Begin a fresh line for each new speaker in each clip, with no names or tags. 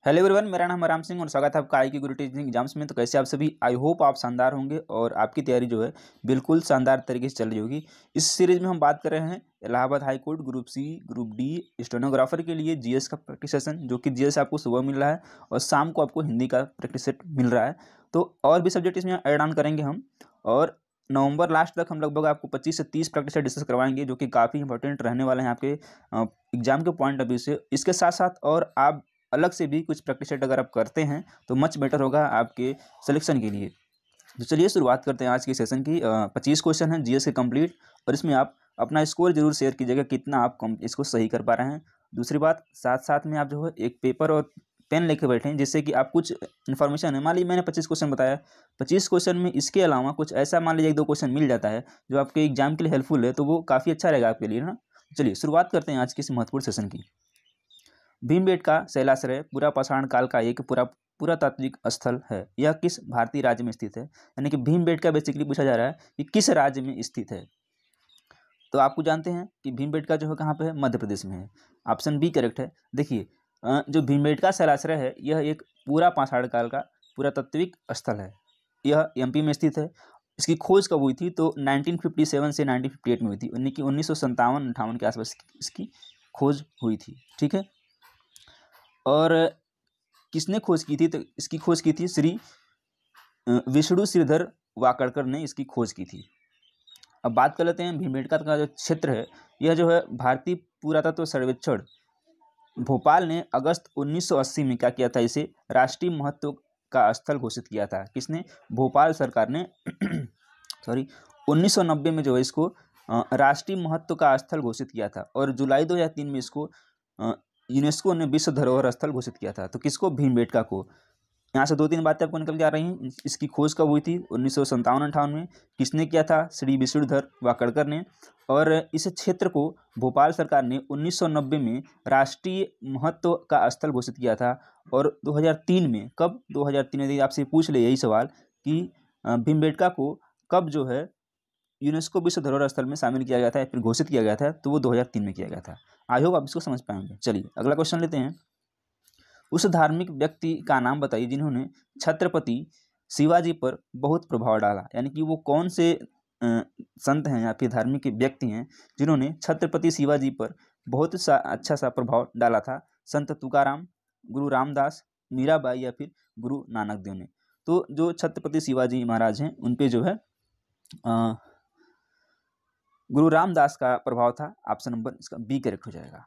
Hello everyone, मेरा नाम है राम सिंह और स्वागत है आपका आई की गुरु टीचिंग एग्जाम्स में। तो कैसे आप सभी, आई होप आप शानदार होंगे और आपकी तैयारी जो है बिल्कुल शानदार तरीके से चल रही होगी। इस सीरीज में हम बात कर रहे हैं Allahabad high court group C, group D stenographer के लिए जीएस का प्रैक्टिस सेशन, जो कि जीएस आपको सुबह मिल रहा है और शाम को आपको हिंदी का प्रैक्टिस सेट मिल रहा है। तो और भी सब्जेक्ट इसमें ऐड ऑन करेंगे हम, और नवंबर लास्ट तक हम लगभग आपको 25 से 30 प्रैक्टिस सेट डिस्कस करवाएंगे, जो कि काफ़ी इंपॉर्टेंट रहने वाले हैं आपके एग्जाम के पॉइंट ऑफ व्यू से। इसके साथ साथ और आप अलग से भी कुछ प्रैक्टिस सेट अगर आप करते हैं तो मच बेटर होगा आपके सिलेक्शन के लिए। तो चलिए शुरुआत करते हैं आज के सेशन की। 25 क्वेश्चन हैं जीएस के कंप्लीट, और इसमें आप अपना स्कोर जरूर शेयर कीजिएगा कितना आप इसको सही कर पा रहे हैं। दूसरी बात, साथ साथ में आप जो है एक पेपर और पेन लेके बैठें, जिससे कि आप कुछ इन्फॉर्मेशन है, मान लीजिए मैंने 25 क्वेश्चन बताया, 25 क्वेश्चन में इसके अलावा कुछ ऐसा मान लीजिए 1-2 क्वेश्चन मिल जाता है जो आपके एग्जाम के लिए हेल्पफुल है, तो वो काफ़ी अच्छा रहेगा आपके लिए ना। चलिए शुरुआत करते हैं आज के इस महत्वपूर्ण सेशन की। भीमबेटका शैलाश्रय पुरापाषाण काल का एक पुरातात्विक स्थल है। यह किस भारतीय राज्य में स्थित है? यानी कि भीमबेटका बेसिकली पूछा जा रहा है कि किस राज्य में स्थित है। तो आपको जानते हैं कि भीमबेटका जो है कहाँ पे है, मध्य प्रदेश में है। ऑप्शन बी करेक्ट है। देखिए, जो भीमबेटका शैलाश्रय है यह एक पुरापाषाण काल का पुरातात्विक स्थल है। यह एमपी में स्थित है। इसकी खोज कब हुई थी? तो 1957 से 1958 में हुई थी। 1957-58 के आसपास इसकी खोज हुई थी। ठीक है, और किसने खोज की थी? तो इसकी खोज की थी श्री विष्णु श्रीधर वाकड़कर ने इसकी खोज की थी। अब बात कर लेते हैं भीमबेटका का जो क्षेत्र है, यह जो है भारतीय पुरातत्व सर्वेक्षण भोपाल ने अगस्त 1980 में क्या किया था, इसे राष्ट्रीय महत्व का स्थल घोषित किया था। किसने? भोपाल सरकार ने सॉरी 1990 में जो है इसको राष्ट्रीय महत्व का स्थल घोषित किया था, और जुलाई 2003 में इसको यूनेस्को ने विश्व धरोहर स्थल घोषित किया था। तो किसको? भीमबेटका को। यहाँ से 2-3 बातें आपको निकल के आ रही हैं। इसकी खोज कब हुई थी? 1957-58 में। किसने किया था? श्री विष्णुधर वाकड़कर ने। और इस क्षेत्र को भोपाल सरकार ने 1990 में राष्ट्रीय महत्व का स्थल घोषित किया था। और 2003 में, कब? 2003 में आपसे पूछ ले यही सवाल कि भीमबेटका को कब जो है यूनेस्को विश्व धरोहर स्थल में शामिल किया गया था या फिर घोषित किया गया था, तो वो 2003 में किया गया था। आई होप आप इसको समझ पाएंगे। चलिए अगला क्वेश्चन लेते हैं। उस धार्मिक व्यक्ति का नाम बताइए जिन्होंने छत्रपति शिवाजी पर बहुत प्रभाव डाला। यानी कि वो कौन से संत हैं या फिर धार्मिक व्यक्ति हैं जिन्होंने छत्रपति शिवाजी पर बहुत अच्छा सा प्रभाव डाला था? संत तुकाराम, गुरु रामदास, मीराबाई या फिर गुरु नानक देव ने। तो जो छत्रपति शिवाजी महाराज हैं उन पे जो है गुरु रामदास का प्रभाव था। ऑप्शन नंबर इसका बी करेक्ट हो जाएगा।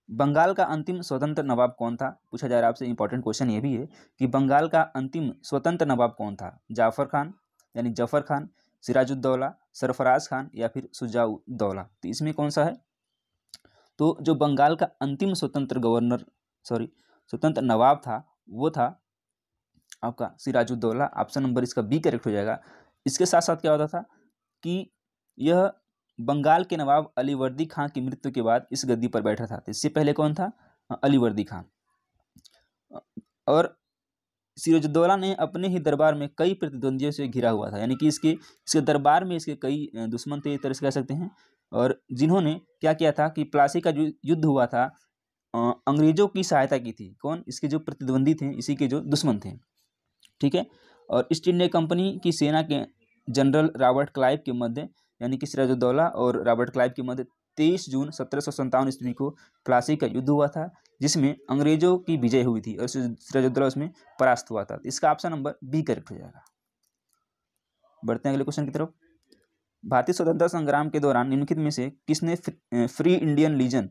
बंगाल का अंतिम स्वतंत्र नवाब कौन था? पूछा जा रहा है आपसे। इंपॉर्टेंट क्वेश्चन ये भी है कि बंगाल का अंतिम स्वतंत्र नवाब कौन था? जाफर खान यानी जफर खान, सिराजुद्दौला, सरफराज खान या फिर सुजाउद्दौला। तो इसमें कौन सा है? तो जो बंगाल का अंतिम स्वतंत्र नवाब था वो था आपका सिराजुद्दौला। ऑप्शन नंबर इसका बी करेक्ट हो जाएगा। इसके साथ साथ क्या होता था कि यह बंगाल के नवाब अलीवर्दी खां की मृत्यु के बाद इस गद्दी पर बैठा था। तो इससे पहले कौन था? अलीवर्दी खां। और सिराजुद्दौला ने अपने ही दरबार में कई प्रतिद्वंदियों से घिरा हुआ था। यानी कि इसके दरबार में इसके कई दुश्मन थे, एक तरह से कह सकते हैं, और जिन्होंने क्या किया था कि प्लासी का जो युद्ध हुआ था अंग्रेजों की सहायता की थी। कौन? इसके जो प्रतिद्वंदी थे, इसी के जो दुश्मन थे। ठीक है, और ईस्ट इंडिया कंपनी की सेना के जनरल रॉबर्ट क्लाइव के मध्य, यानी कि सिराजुद्दौला और रॉबर्ट क्लाइव के मध्य 23 जून 1757 ईस्वी को प्लासी का युद्ध हुआ था, जिसमें अंग्रेजों की विजय हुई थी और सिराजुद्दौला उसमें परास्त हुआ था। इसका ऑप्शन नंबर बी करेक्ट हो जाएगा। बढ़ते हैं अगले क्वेश्चन की तरफ। भारतीय स्वतंत्रता संग्राम के दौरान निम्नलिखित में से किसने फ्री इंडियन लीजन,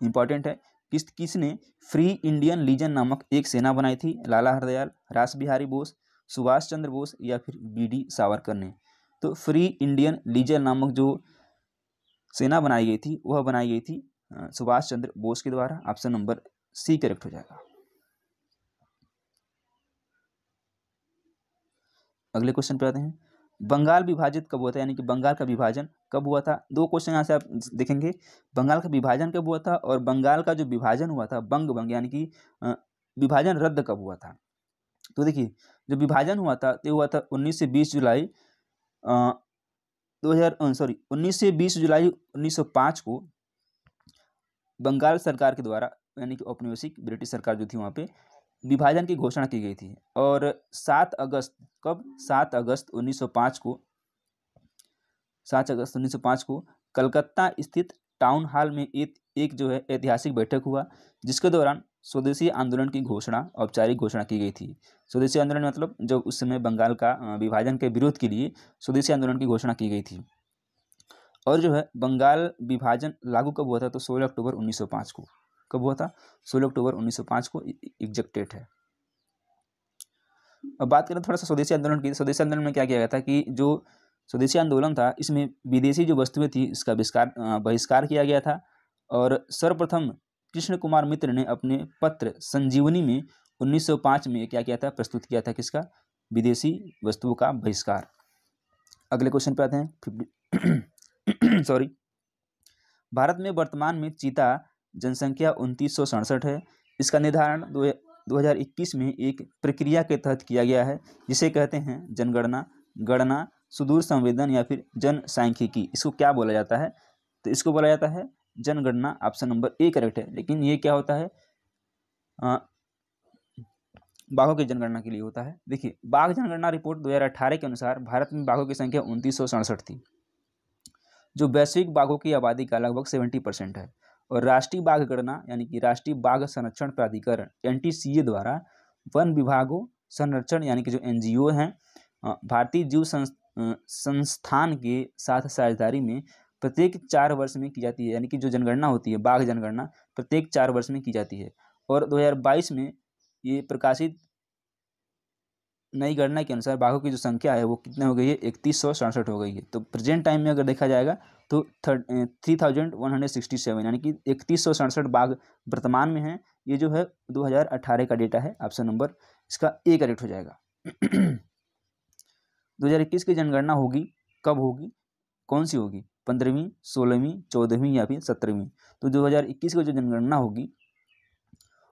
इंपॉर्टेंट है, किसने फ्री इंडियन लीजन नामक एक सेना बनाई थी? लाला हरदयाल, रास बिहारी बोस, सुभाष चंद्र बोस या फिर बी.डी. सावरकर ने। तो फ्री इंडियन लीजन नामक जो सेना बनाई गई थी वह बनाई गई थी सुभाष चंद्र बोस के द्वारा। ऑप्शन नंबर सी करेक्ट हो जाएगा। अगले क्वेश्चन पे आते हैं। बंगाल विभाजित कब हुआ था? यानी कि बंगाल का विभाजन कब हुआ था? 2 क्वेश्चन यहाँ से आप देखेंगे। बंगाल का विभाजन कब हुआ था और बंगाल का जो विभाजन हुआ था बंग यानी कि विभाजन रद्द कब हुआ था? तो देखिए, जो विभाजन हुआ था तो हुआ था 19 से 20 जुलाई 19 से 20 जुलाई 1905 को बंगाल सरकार के द्वारा यानी कि औपनिवेशिक ब्रिटिश सरकार जो थी वहाँ पे विभाजन की घोषणा की गई थी। और 7 अगस्त कब 7 अगस्त 1905 को 7 अगस्त 1905 को कलकत्ता स्थित टाउन हॉल में एक जो है ऐतिहासिक बैठक हुआ, जिसके दौरान स्वदेशी आंदोलन की घोषणा औपचारिक घोषणा की गई थी। स्वदेशी आंदोलन मतलब जब उस समय बंगाल का विभाजन के विरोध के लिए स्वदेशी आंदोलन की घोषणा की गई थी। और जो है बंगाल विभाजन लागू कब हुआ था, तो 16 अक्टूबर 1905 को। कब हुआ था? 16 अक्टूबर 1905 को एग्जैक्ट डेट है। अब बात करें थोड़ा सा स्वदेशी आंदोलन की। स्वदेशी आंदोलन में क्या किया गया था कि जो स्वदेशी आंदोलन था इसमें विदेशी जो वस्तुएं थी इसका बहिष्कार किया गया था। और सर्वप्रथम कृष्ण कुमार मित्र ने अपने पत्र संजीवनी में 1905 में क्या किया था? प्रस्तुत किया था किसका? विदेशी वस्तुओं का बहिष्कार। अगले क्वेश्चन पे आते हैं। सॉरी। भारत में वर्तमान में चीता जनसंख्या 2967 है। इसका निर्धारण 2021 में एक प्रक्रिया के तहत किया गया है, जिसे कहते हैं जनगणना, गणना, सुदूर संवेदन या फिर जनसांख्यिकी। इसको क्या बोला जाता है? तो इसको बोला जाता है जनगणना। ऑप्शन नंबर ए करेक्ट है। लेकिन ये क्या होता है? बाघों की जनगणना के लिए होता है। देखिए, बाघ जनगणना रिपोर्ट 2018 के अनुसार भारत में बाघों की संख्या 2967 थी, जो वैश्विक बाघों की आबादी का लगभग 70% है। और राष्ट्रीय बाघ गणना यानी कि राष्ट्रीय बाघ संरक्षण प्राधिकरण NTCA द्वारा वन विभागों संरक्षण यानी कि जो NGO हैं भारतीय जीव संस्थान के साथ साझेदारी में प्रत्येक 4 वर्ष में की जाती है। यानी कि जो जनगणना होती है बाघ जनगणना प्रत्येक 4 वर्ष में की जाती है। और 2022 में ये प्रकाशित नई गणना के अनुसार बाघों की जो संख्या है वो कितने हो गई है? 3167 हो गई है। तो प्रेजेंट टाइम में अगर देखा जाएगा तो 3167 यानी कि 3167 बाघ वर्तमान में है। ये जो है 2018 का डेटा है। ऑप्शन नंबर इसका ए करेक्ट हो जाएगा। 2021 की जनगणना होगी कब होगी? कौन सी होगी? 15वीं, 16वीं, 14वीं या फिर 17वीं? तो 2021 की जो जनगणना होगी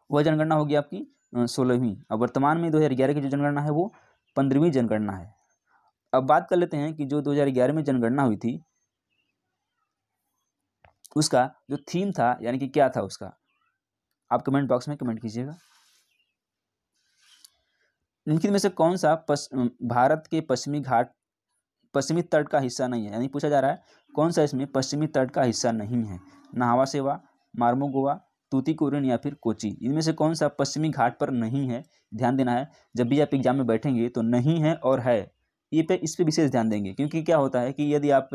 वह जनगणना होगी आपकी 16वीं। अब वर्तमान में 2011 की जो जनगणना है वो 15वीं जनगणना है। अब बात कर लेते हैं कि जो 2011 में जनगणना हुई थी उसका जो थीम था यानी कि क्या था उसका, आप कमेंट बॉक्स में कमेंट कीजिएगा। निम्नलिखित में से कौन सा भारत के पश्चिमी तट का हिस्सा नहीं है? यानी पूछा जा रहा है कौन सा इसमें पश्चिमी तट का हिस्सा नहीं है? नाहवा सेवा, मार्मोगोवा, तूतीकोरिन या फिर कोची? इनमें से कौन सा पश्चिमी घाट पर नहीं है? ध्यान देना है, जब भी आप एग्जाम में बैठेंगे तो नहीं है और है इस पे विशेष ध्यान देंगे। क्योंकि क्या होता है कि यदि आप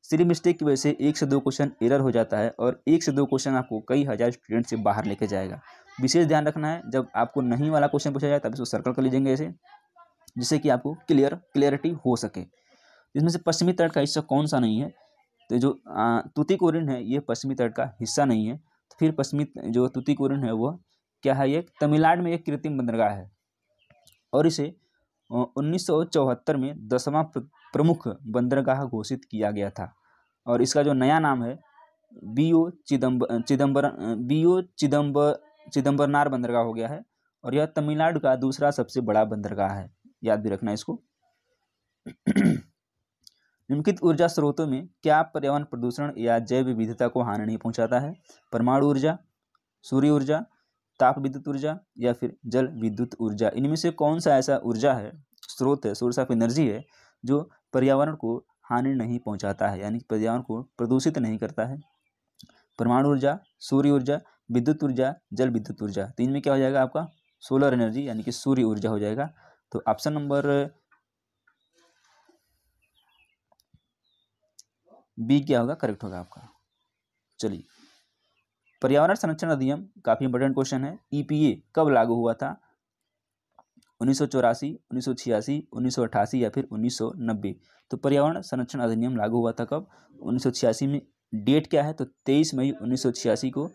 सिली मिस्टेक की वजह से 1 से 2 क्वेश्चन एरर हो जाता है और 1 से 2 क्वेश्चन आपको कई हज़ार स्टूडेंट से बाहर लेके जाएगा। विशेष ध्यान रखना है, जब आपको नहीं वाला क्वेश्चन पूछा जाए तब इसको सर्कल कर लीजिएगा ऐसे, जिससे कि आपको क्लियरिटी हो सके। इसमें से पश्चिमी तट का हिस्सा कौन सा नहीं है? तो जो तूतीकोरिन है ये पश्चिमी तट का हिस्सा नहीं है। तो फिर पश्चिमी जो तूतीकोरिन है वो क्या है? ये तमिलनाडु में एक कृत्रिम बंदरगाह है और इसे 1974 में 10वां प्रमुख बंदरगाह घोषित किया गया था। और इसका जो नया नाम है BO चिदम्बरनार बंदरगाह हो गया है। और यह तमिलनाडु का दूसरा सबसे बड़ा बंदरगाह है, याद भी रखना इसको। निम्नलिखित ऊर्जा स्रोतों में क्या पर्यावरण प्रदूषण या जैव विविधता को हानि नहीं पहुंचाता है? परमाणु ऊर्जा, सूर्य ऊर्जा, ताप विद्युत ऊर्जा या फिर जल विद्युत ऊर्जा? इनमें से कौन सा ऐसा ऊर्जा है, स्रोत है, सोर्स ऑफ एनर्जी है जो पर्यावरण को हानि नहीं पहुंचाता है, यानी पर्यावरण को प्रदूषित नहीं करता है? परमाणु ऊर्जा, सूर्य ऊर्जा, विद्युत ऊर्जा, जल विद्युत ऊर्जा। तो इनमें क्या हो जाएगा आपका? सोलर एनर्जी यानी कि सूर्य ऊर्जा हो जाएगा। तो ऑप्शन नंबर बी क्या होगा? करेक्ट होगा आपका। चलिए, पर्यावरण संरक्षण अधिनियम काफी इंपॉर्टेंट क्वेश्चन है। EPA कब लागू हुआ था? 1984, 1986, 1988 या फिर 1990? तो पर्यावरण संरक्षण अधिनियम लागू हुआ था कब? 1986 में। डेट क्या है? तो 23 मई 1986 को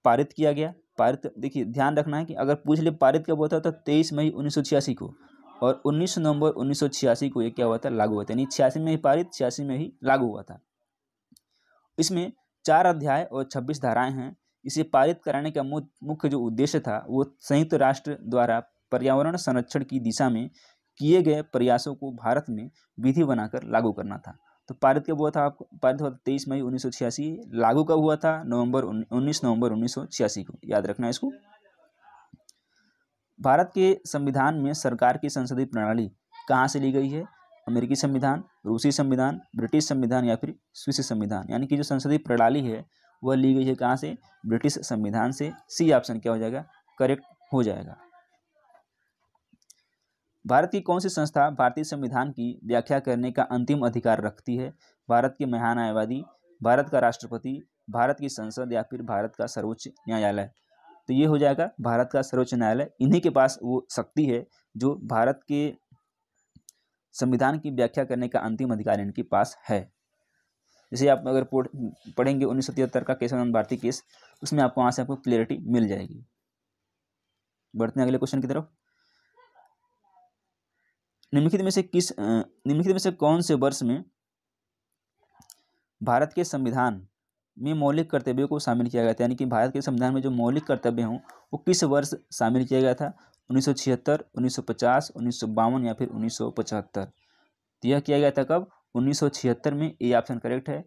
पारित किया गया। पारित, देखिए ध्यान रखना है कि अगर पूछ ले पारित कब हुआ था तो 23 मई 1986 को, और 19 नवंबर 1986 को ये क्या हुआ था? लागू हुआ था। यानी 86 में ही पारित, 86 में ही लागू हुआ था। इसमें 4 अध्याय और 26 धाराएं हैं। इसे पारित कराने का मुख्य जो उद्देश्य था वो संयुक्त राष्ट्र द्वारा पर्यावरण संरक्षण की दिशा में किए गए प्रयासों को भारत में विधि बनाकर लागू करना था। तो पारित कब हुआ था आपको? पारित हुआ था 23 मई 1986। लागू कब हुआ था? 19 नवंबर 1986 को, याद रखना है इसको। भारत के संविधान में सरकार की संसदीय प्रणाली कहाँ से ली गई है? अमेरिकी संविधान, रूसी संविधान, ब्रिटिश संविधान या फिर स्विस संविधान। यानी कि जो संसदीय प्रणाली है वह ली गई है कहाँ से? ब्रिटिश संविधान से। सी ऑप्शन क्या हो जाएगा? करेक्ट हो जाएगा। भारत की कौन सी संस्था भारतीय संविधान की व्याख्या करने का अंतिम अधिकार रखती है? भारत के महान न्यायवादी, भारत का राष्ट्रपति, भारत की संसद या फिर भारत का सर्वोच्च न्यायालय। तो ये हो जाएगा भारत का सर्वोच्च न्यायालय। इन्हीं के पास वो शक्ति है जो भारत के संविधान की व्याख्या करने का अंतिम अधिकार इनके पास है। जैसे आप अगर पढ़ेंगे 1973 का केशवानंद भारती केस, उसमें आपको वहाँ से आपको क्लियरिटी मिल जाएगी। बढ़ते हैं अगले क्वेश्चन की तरफ। निम्नलिखित में से कौन से वर्ष में भारत के संविधान में मौलिक कर्तव्यों को शामिल किया गया था? यानी कि भारत के संविधान में जो मौलिक कर्तव्य हों वो किस वर्ष शामिल किया गया था? 1976, 1950, 1952 या फिर 1975। तो यह किया गया था कब? 1976 में। ए ऑप्शन करेक्ट है।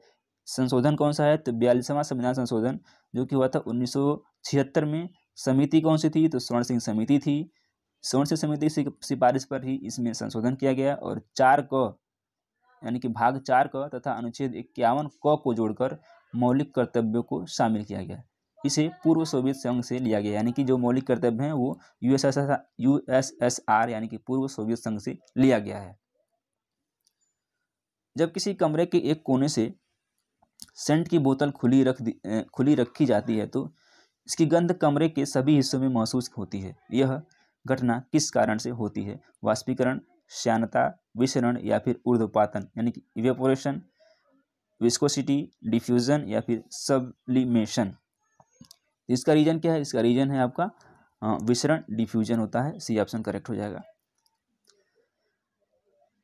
संशोधन कौन सा है? तो 42वां संविधान संशोधन जो कि हुआ था 1976 में। समिति कौन सी थी? तो स्वर्ण सिंह समिति थी। स्वर्ण सिंह समिति की सिफारिश पर ही इसमें संशोधन किया गया और 4 क यानी कि भाग 4 क तथा अनुच्छेद 51 क को जोड़कर मौलिक कर्तव्यों को शामिल किया गया। इसे पूर्व सोवियत संघ से लिया गया, यानी कि जो मौलिक कर्तव्य हैं वो यूएसएसआर यानी कि पूर्व सोवियत संघ से लिया गया है। जब किसी कमरे के एक कोने से सेंट की बोतल खुली रखी जाती है तो इसकी गंध कमरे के सभी हिस्सों में महसूस होती है। यह घटना किस कारण से होती है? वाष्पीकरण, श्यानता, विसरण या फिर ऊर्ध्वपातन यानी कि इवेपोरेशन, विस्कोसिटी, डिफ्यूजन या फिर सब्लिमेशन। इसका रीजन क्या है? इसका रीजन है आपका विसरण, डिफ्यूजन होता है। सी ऑप्शन करेक्ट हो जाएगा।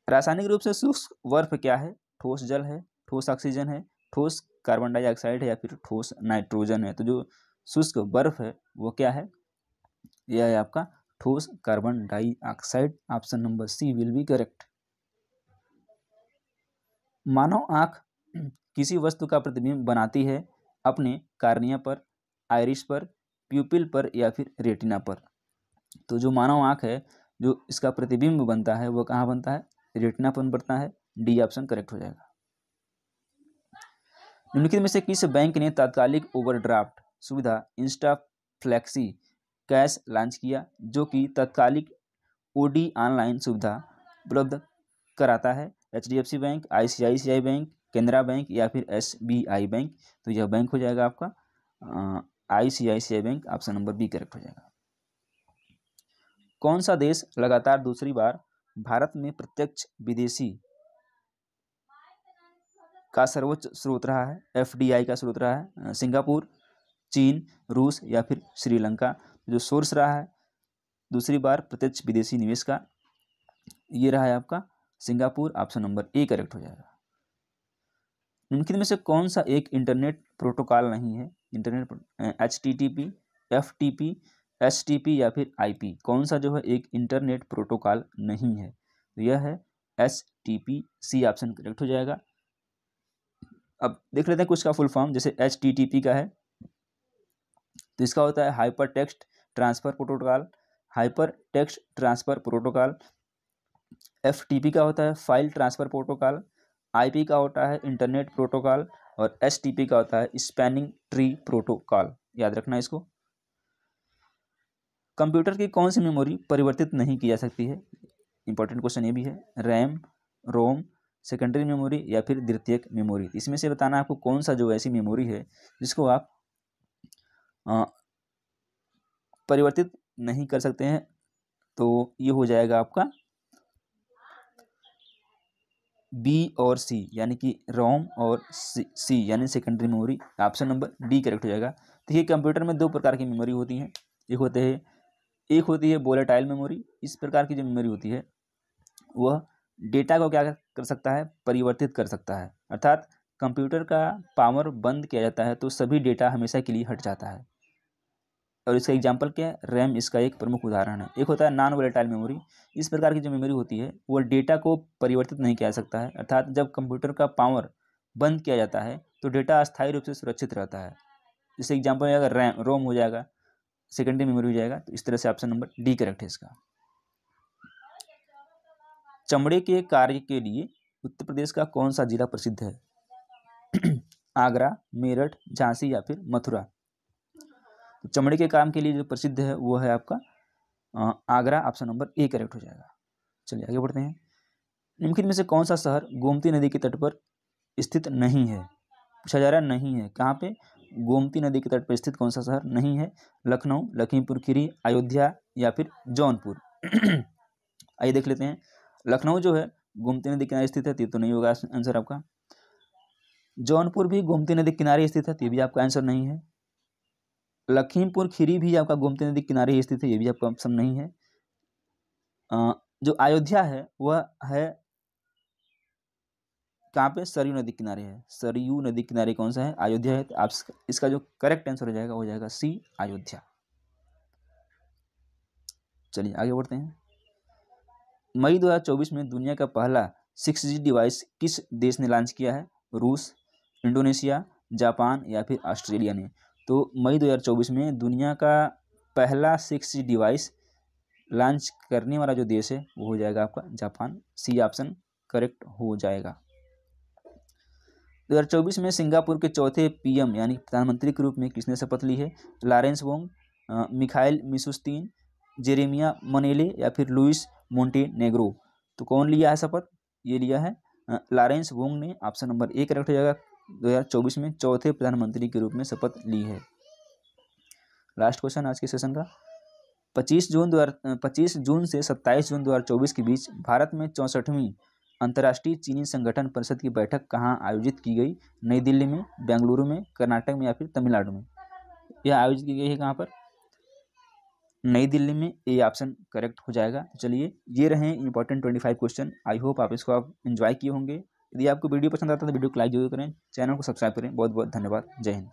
रासायनिक रूप से शुष्क बर्फ क्या है? ठोस जल है, ठोस ऑक्सीजन है, ठोस कार्बन डाइऑक्साइड है या फिर ठोस नाइट्रोजन है। तो जो शुष्क बर्फ है वो क्या है? यह है आपका ठोस carbon dioxide. Option number C will be correct. मानव आंख किसी वस्तु का प्रतिबिंब बनाती है अपने कार्निया पर, आइरिस पर, प्यूपिल पर या फिर रेटिना पर। तो जो मानव आंख है जो इसका प्रतिबिंब बनता है वो कहाँ बनता है? रेटिना पर बनता है। डी ऑप्शन करेक्ट हो जाएगा। निम्नलिखित में से किस बैंक ने तात्कालिक ओवरड्राफ्ट सुविधा इंस्टा फ्लेक्सी कैश लॉन्च किया जो कि तात्कालिक ओडी ऑनलाइन सुविधा उपलब्ध कराता है? HDFC bank, ICICI bank, Canara bank या फिर एसबीआई बैंक। तो यह बैंक हो जाएगा आपका ICICI bank. Option number B correct हो जाएगा। कौन सा देश लगातार दूसरी बार भारत में प्रत्यक्ष विदेशी का सर्वोच्च स्रोत रहा है? एफडीआई का स्रोत रहा है? सिंगापुर, चीन, रूस या फिर श्रीलंका। जो सोर्स रहा है दूसरी बार प्रत्यक्ष विदेशी निवेश का, ये रहा है आपका Singapore. Option number A correct हो जाएगा। निम्नलिखित में से कौन सा एक इंटरनेट प्रोटोकॉल नहीं है? इंटरनेट एचटीटीपी, एफटीपी, एसटीपी या फिर आईपी। कौन सा जो है एक इंटरनेट प्रोटोकॉल नहीं है? तो यह है एचटीपी। सी ऑप्शन करेक्ट हो जाएगा। अब देख लेते हैं कुछ का फुल फॉर्म। जैसे एचटीटीपी का है तो इसका होता है hyper text transfer protocol, hyper text transfer protocol. FTP का होता है फाइल ट्रांसफर प्रोटोकॉल, आईपी का होता है इंटरनेट प्रोटोकॉल और एसटीपी का होता है स्पैनिंग ट्री प्रोटोकॉल। याद रखना इसको। कंप्यूटर की कौन सी मेमोरी परिवर्तित नहीं की जा सकती है? इंपॉर्टेंट क्वेश्चन ये भी है। रैम, रोम, सेकेंडरी मेमोरी या फिर द्वितीयक मेमोरी। इसमें से बताना आपको कौन सा जो ऐसी मेमोरी है जिसको आप परिवर्तित नहीं कर सकते हैं। तो ये हो जाएगा आपका बी और सी यानी कि रोम और सी यानी secondary memory. Option number D correct हो जाएगा। देखिए कंप्यूटर में दो प्रकार की मेमोरी होती हैं। एक होती है वोलेटाइल मेमोरी। इस प्रकार की जो मेमोरी होती है वह डेटा को क्या कर सकता है? परिवर्तित कर सकता है। अर्थात कंप्यूटर का पावर बंद किया जाता है तो सभी डेटा हमेशा के लिए हट जाता है। और इसका एग्जाम्पल क्या है, रैम इसका एक प्रमुख उदाहरण है। एक होता है नॉन वोलेटाइल मेमोरी। इस प्रकार की जो मेमोरी होती है वो डेटा को परिवर्तित नहीं किया जा सकता है, अर्थात जब कंप्यूटर का पावर बंद किया जाता है तो डेटा अस्थायी रूप से सुरक्षित रहता है। जैसे एग्जाम्पल अगर रैम रोम हो जाएगा, सेकेंडरी मेमोरी हो जाएगा, तो इस तरह से ऑप्शन नंबर डी करेक्ट है इसका। चमड़े के कार्य के लिए उत्तर प्रदेश का कौन सा जिला प्रसिद्ध है? आगरा, मेरठ, झांसी या फिर मथुरा। तो चमड़े के काम के लिए जो प्रसिद्ध है वो है आपका Agra, option number A correct हो जाएगा। चलिए आगे बढ़ते हैं। निम्नलिखित में से कौन सा शहर गोमती नदी के तट पर स्थित नहीं है? पूछा जा रहा है नहीं है, कहाँ पे? गोमती नदी के तट पर स्थित कौन सा शहर नहीं है? लखनऊ, लखीमपुर खीरी, अयोध्या या फिर जौनपुर। आइए देख लेते हैं। लखनऊ जो है गोमती नदी किनारे स्थित है, तो नहीं होगा आंसर आपका। जौनपुर भी गोमती नदी किनारे स्थित है, तो ये भी आपका आंसर नहीं है। लखीमपुर खीरी भी आपका गोमती नदी किनारे स्थित है, ये भी आपका ऑप्शन नहीं है। जो अयोध्या है वह है कहाँ पे? सरयू नदी किनारे है। सरयू नदी किनारे कौन सा है? अयोध्या है। तो आप इसका जो करेक्ट आंसर हो जाएगा सी, अयोध्या। चलिए आगे बढ़ते हैं। मई 2024 में दुनिया का पहला 6G डिवाइस किस देश ने लॉन्च किया है? रूस, इंडोनेशिया, जापान या फिर ऑस्ट्रेलिया ने। तो मई 2024 में दुनिया का पहला 6G डिवाइस लॉन्च करने वाला जो देश है वो हो जाएगा आपका जापान। सी ऑप्शन करेक्ट हो जाएगा। 2024 में सिंगापुर के चौथे PM यानी प्रधानमंत्री के रूप में किसने शपथ ली है? Lawrence Wong, Mikhail Mishustin, Jeremiah Manele या फिर लुइस मोंटेनेग्रो। तो कौन लिया है शपथ? ये लिया है लॉरेंस वोंग ने। ऑप्शन नंबर ए करेक्ट हो जाएगा। 2024 में चौथे प्रधानमंत्री के रूप में शपथ ली है। लास्ट क्वेश्चन आज के सेशन का। 25 जून से 27 जून 2024 के बीच भारत में 64वीं अंतर्राष्ट्रीय चीनी संगठन परिषद की बैठक कहाँ आयोजित की गई? नई दिल्ली में, बेंगलुरु में, कर्नाटक में या फिर तमिलनाडु में। यह आयोजित की गई है कहाँ पर? नई दिल्ली में। ए ऑप्शन करेक्ट हो जाएगा। तो चलिए ये रहे इंपॉर्टेंट 25 क्वेश्चन। आई होप आप इसको एंजॉय किए होंगे। यदि आपको वीडियो पसंद आता है तो वीडियो को लाइक जरूर करें, चैनल को सब्सक्राइब करें। बहुत बहुत धन्यवाद। जय हिंद।